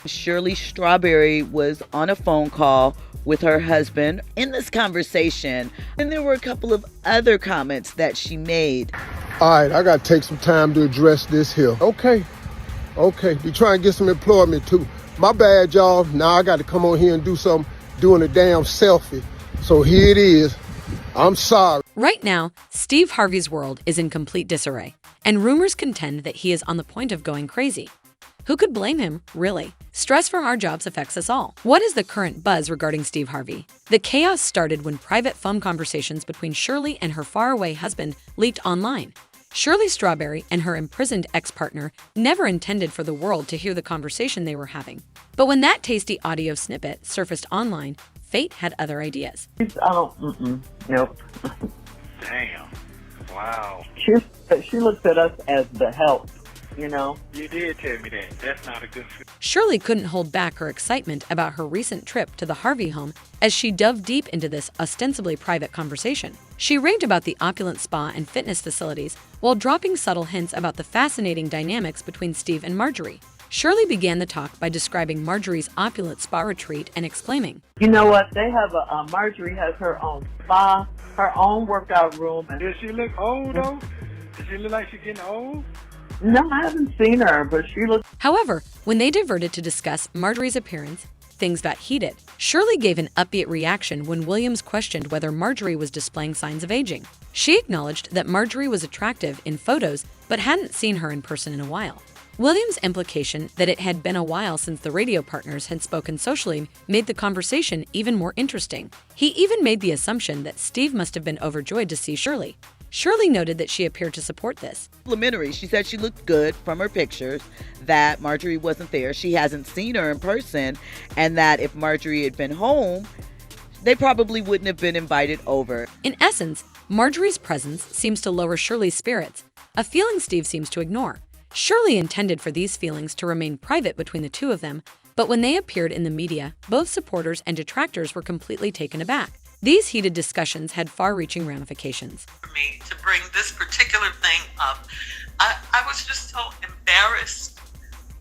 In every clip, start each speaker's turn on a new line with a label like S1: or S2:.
S1: Shirley Strawberry was on a phone call with her husband in this conversation, and there were a couple of other comments that she made.
S2: All right, I got to take some time to address this here. Okay. Be trying to get some employment too. My bad, y'all. Now I got to come on here and do something, doing a damn selfie. So here it is. I'm sorry.
S3: Right now, Steve Harvey's world is in complete disarray, and rumors contend that he is on the point of going crazy. Who could blame him, really? Stress from our jobs affects us all. What is the current buzz regarding Steve Harvey? The chaos started when private phone conversations between Shirley and her faraway husband leaked online. Shirley Strawberry and her imprisoned ex-partner never intended for the world to hear the conversation they were having. But when that tasty audio snippet surfaced online, fate had other ideas.
S4: Nope.
S5: Damn. Wow.
S4: She looks at us as the help, you know?
S5: You did tell me that. That's not a good fit.
S3: Shirley couldn't hold back her excitement about her recent trip to the Harvey home as she dove deep into this ostensibly private conversation. She raved about the opulent spa and fitness facilities while dropping subtle hints about the fascinating dynamics between Steve and Marjorie. Shirley began the talk by describing Marjorie's opulent spa retreat and exclaiming,
S4: You know what? They have Marjorie has her own spa, her own workout room. And
S5: Does she look old, though? Does she look like she's getting old?
S4: no, I haven't seen her, but she looks.
S3: However, when they diverted to discuss Marjorie's appearance, things got heated. Shirley gave an upbeat reaction when Williams questioned whether Marjorie was displaying signs of aging. She acknowledged that Marjorie was attractive in photos but hadn't seen her in person in a while. Williams' implication that it had been a while since the radio partners had spoken socially made the conversation even more interesting. He even made the assumption that Steve must have been overjoyed to see Shirley. Shirley noted that she appeared to support this.
S1: Complimentary. She said she looked good from her pictures, that Marjorie wasn't there. She hasn't seen her in person, and that if Marjorie had been home, they probably wouldn't have been invited over.
S3: In essence, Marjorie's presence seems to lower Shirley's spirits, a feeling Steve seems to ignore. Shirley intended for these feelings to remain private between the two of them, but when they appeared in the media, both supporters and detractors were completely taken aback. These heated discussions had far-reaching ramifications.
S6: For me to bring this particular thing up, I was just so embarrassed,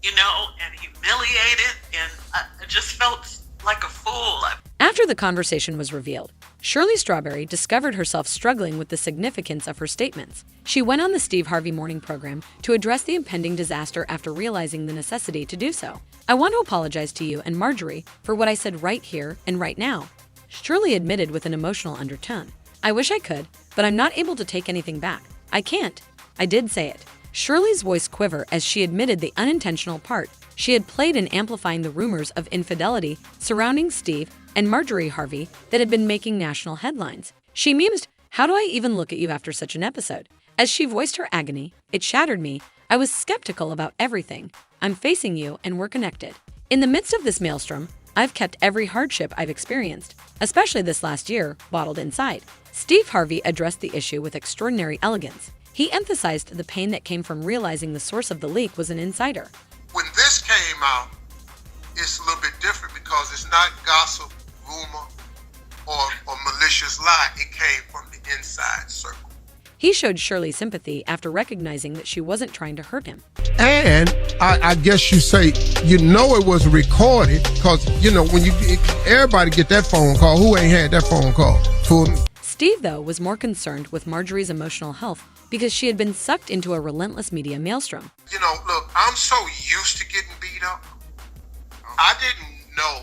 S6: and humiliated, and I just felt like a fool.
S3: After the conversation was revealed, Shirley Strawberry discovered herself struggling with the significance of her statements. She went on the Steve Harvey morning program to address the impending disaster after realizing the necessity to do so. I want to apologize to you and Marjorie for what I said right here and right now, Shirley admitted with an emotional undertone. I wish I could, but I'm not able to take anything back. I can't. I did say it. Shirley's voice quivered as she admitted the unintentional part she had played in amplifying the rumors of infidelity surrounding Steve and Marjorie Harvey that had been making national headlines. She mused, "How do I even look at you after such an episode?" As she voiced her agony, "It shattered me. I was skeptical about everything. I'm facing you and we're connected. In the midst of this maelstrom, I've kept every hardship I've experienced, especially this last year, bottled inside." Steve Harvey addressed the issue with extraordinary elegance. He emphasized the pain that came from realizing the source of the leak was an insider.
S2: When this came out, it's a little bit different because it's not gossip, rumor, or malicious lie. It came from the inside circle.
S3: He showed Shirley sympathy after recognizing that she wasn't trying to hurt him.
S2: And I guess you say, it was recorded because, when everybody get that phone call, who ain't had that phone call?
S3: Steve, though, was more concerned with Marjorie's emotional health because she had been sucked into a relentless media maelstrom.
S2: Look, I'm so used to getting beat up. I didn't know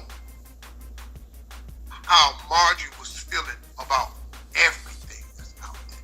S2: how Marjorie was feeling about everything that's out there.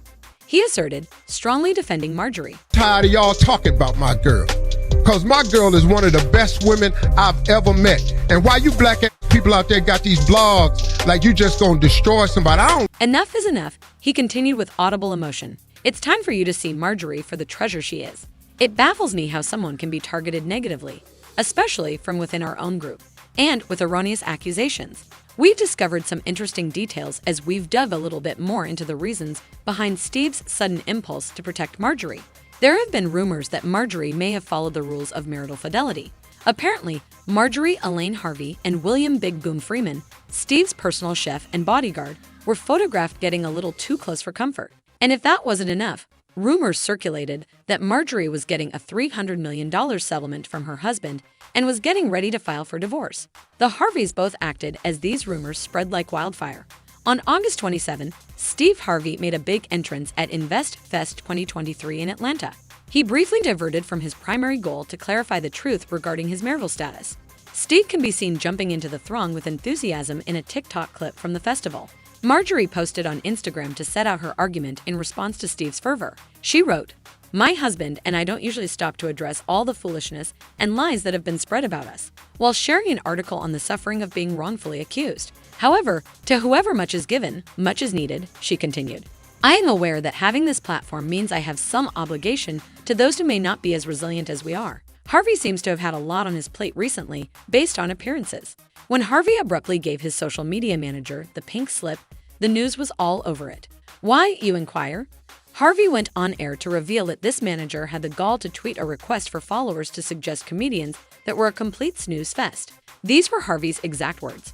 S3: He asserted, strongly defending Marjorie.
S2: Tired of y'all talking about my girl. Because my girl is one of the best women I've ever met. And why you black ass people out there got these blogs like you just gonna destroy somebody?
S3: Enough is enough, he continued with audible emotion. It's time for you to see Marjorie for the treasure she is. It baffles me how someone can be targeted negatively, especially from within our own group, and with erroneous accusations. We've discovered some interesting details as we've dug a little bit more into the reasons behind Steve's sudden impulse to protect Marjorie. There have been rumors that Marjorie may have followed the rules of marital fidelity. Apparently, Marjorie Elaine Harvey and William Big Boom Freeman, Steve's personal chef and bodyguard, were photographed getting a little too close for comfort. And if that wasn't enough, rumors circulated that Marjorie was getting a $300 million settlement from her husband and was getting ready to file for divorce. The Harveys both acted as these rumors spread like wildfire. On August 27, Steve Harvey made a big entrance at Invest Fest 2023 in Atlanta. He briefly diverted from his primary goal to clarify the truth regarding his marital status. Steve can be seen jumping into the throng with enthusiasm in a TikTok clip from the festival. Marjorie posted on Instagram to set out her argument in response to Steve's fervor. She wrote, "My husband and I don't usually stop to address all the foolishness and lies that have been spread about us," while sharing an article on the suffering of being wrongfully accused. However, to whoever much is given, much is needed, she continued. "I am aware that having this platform means I have some obligation to those who may not be as resilient as we are." Harvey seems to have had a lot on his plate recently, based on appearances. When Harvey abruptly gave his social media manager the pink slip, the news was all over it. Why, you inquire? Harvey went on air to reveal that this manager had the gall to tweet a request for followers to suggest comedians that were a complete snooze fest. These were Harvey's exact words.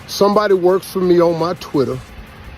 S2: Somebody works for me on my Twitter,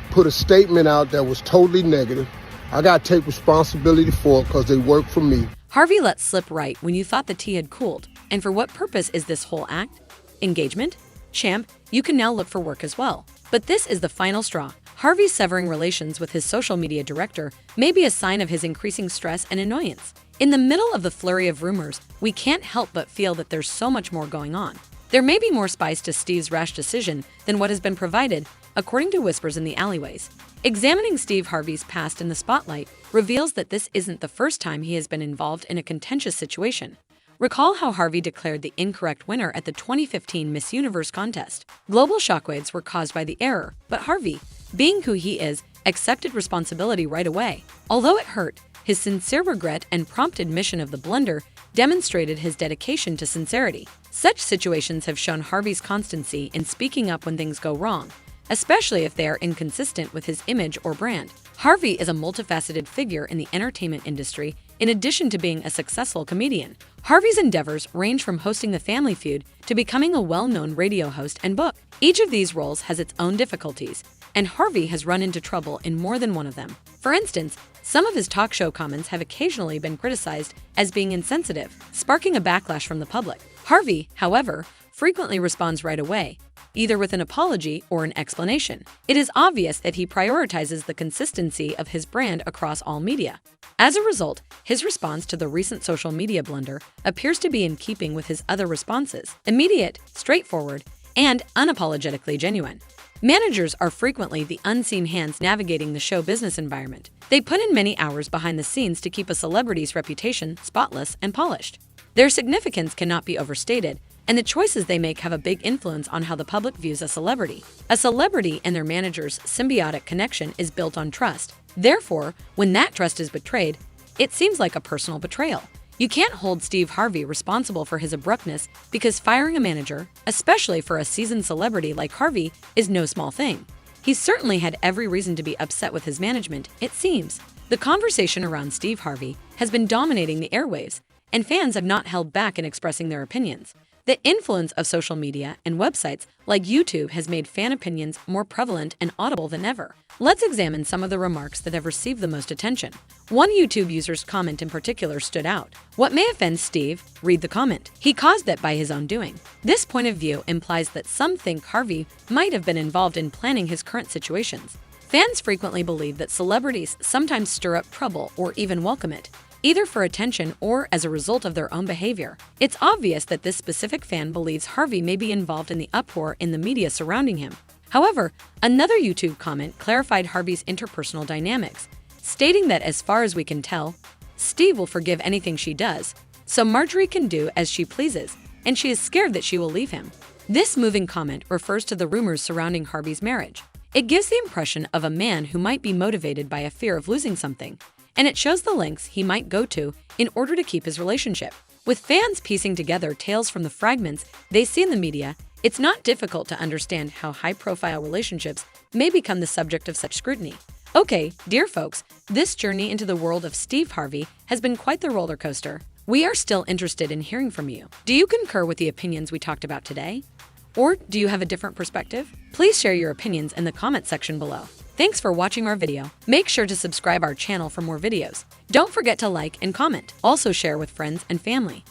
S2: put a statement out that was totally negative. I got to take responsibility for it because they work for me.
S3: Harvey let slip right when you thought the tea had cooled. And for what purpose is this whole act? Engagement? Champ, you can now look for work as well. But this is the final straw. Harvey severing relations with his social media director may be a sign of his increasing stress and annoyance. In the middle of the flurry of rumors, we can't help but feel that there's so much more going on. There may be more spice to Steve's rash decision than what has been provided, according to whispers in the alleyways. Examining Steve Harvey's past in the spotlight reveals that this isn't the first time he has been involved in a contentious situation. Recall how Harvey declared the incorrect winner at the 2015 Miss Universe contest. Global shockwaves were caused by the error, but Harvey, being who he is, accepted responsibility right away. Although it hurt, his sincere regret and prompt admission of the blunder demonstrated his dedication to sincerity. Such situations have shown Harvey's constancy in speaking up when things go wrong, especially if they are inconsistent with his image or brand. Harvey is a multifaceted figure in the entertainment industry, in addition to being a successful comedian. Harvey's endeavors range from hosting The Family Feud to becoming a well-known radio host and book. Each of these roles has its own difficulties, and Harvey has run into trouble in more than one of them. For instance, some of his talk show comments have occasionally been criticized as being insensitive, sparking a backlash from the public. Harvey, however, frequently responds right away, either with an apology or an explanation. It is obvious that he prioritizes the consistency of his brand across all media. As a result, his response to the recent social media blunder appears to be in keeping with his other responses: immediate, straightforward, and unapologetically genuine. Managers are frequently the unseen hands navigating the show business environment. They put in many hours behind the scenes to keep a celebrity's reputation spotless and polished. Their significance cannot be overstated, and the choices they make have a big influence on how the public views a celebrity. A celebrity and their manager's symbiotic connection is built on trust. Therefore, when that trust is betrayed, it seems like a personal betrayal. You can't hold Steve Harvey responsible for his abruptness because firing a manager, especially for a seasoned celebrity like Harvey, is no small thing. He certainly had every reason to be upset with his management, it seems. The conversation around Steve Harvey has been dominating the airwaves, and fans have not held back in expressing their opinions. The influence of social media and websites like YouTube has made fan opinions more prevalent and audible than ever. Let's examine some of the remarks that have received the most attention. One YouTube user's comment in particular stood out. "What may offend Steve? Read the comment. He caused that by his own doing." This point of view implies that some think Harvey might have been involved in planning his current situations. Fans frequently believe that celebrities sometimes stir up trouble or even welcome it, either for attention or as a result of their own behavior. It's obvious that this specific fan believes Harvey may be involved in the uproar in the media surrounding him. However, another YouTube comment clarified Harvey's interpersonal dynamics, stating that as far as we can tell, Steve will forgive anything she does, so Marjorie can do as she pleases, and she is scared that she will leave him. This moving comment refers to the rumors surrounding Harvey's marriage. It gives the impression of a man who might be motivated by a fear of losing something, and it shows the lengths he might go to in order to keep his relationship. With fans piecing together tales from the fragments they see in the media, it's not difficult to understand how high-profile relationships may become the subject of such scrutiny. Okay, dear folks, this journey into the world of Steve Harvey has been quite the roller coaster. We are still interested in hearing from you. Do you concur with the opinions we talked about today? Or do you have a different perspective? Please share your opinions in the comment section below. Thanks for watching our video. Make sure to subscribe our channel for more videos. Don't forget to like and comment. Also share with friends and family.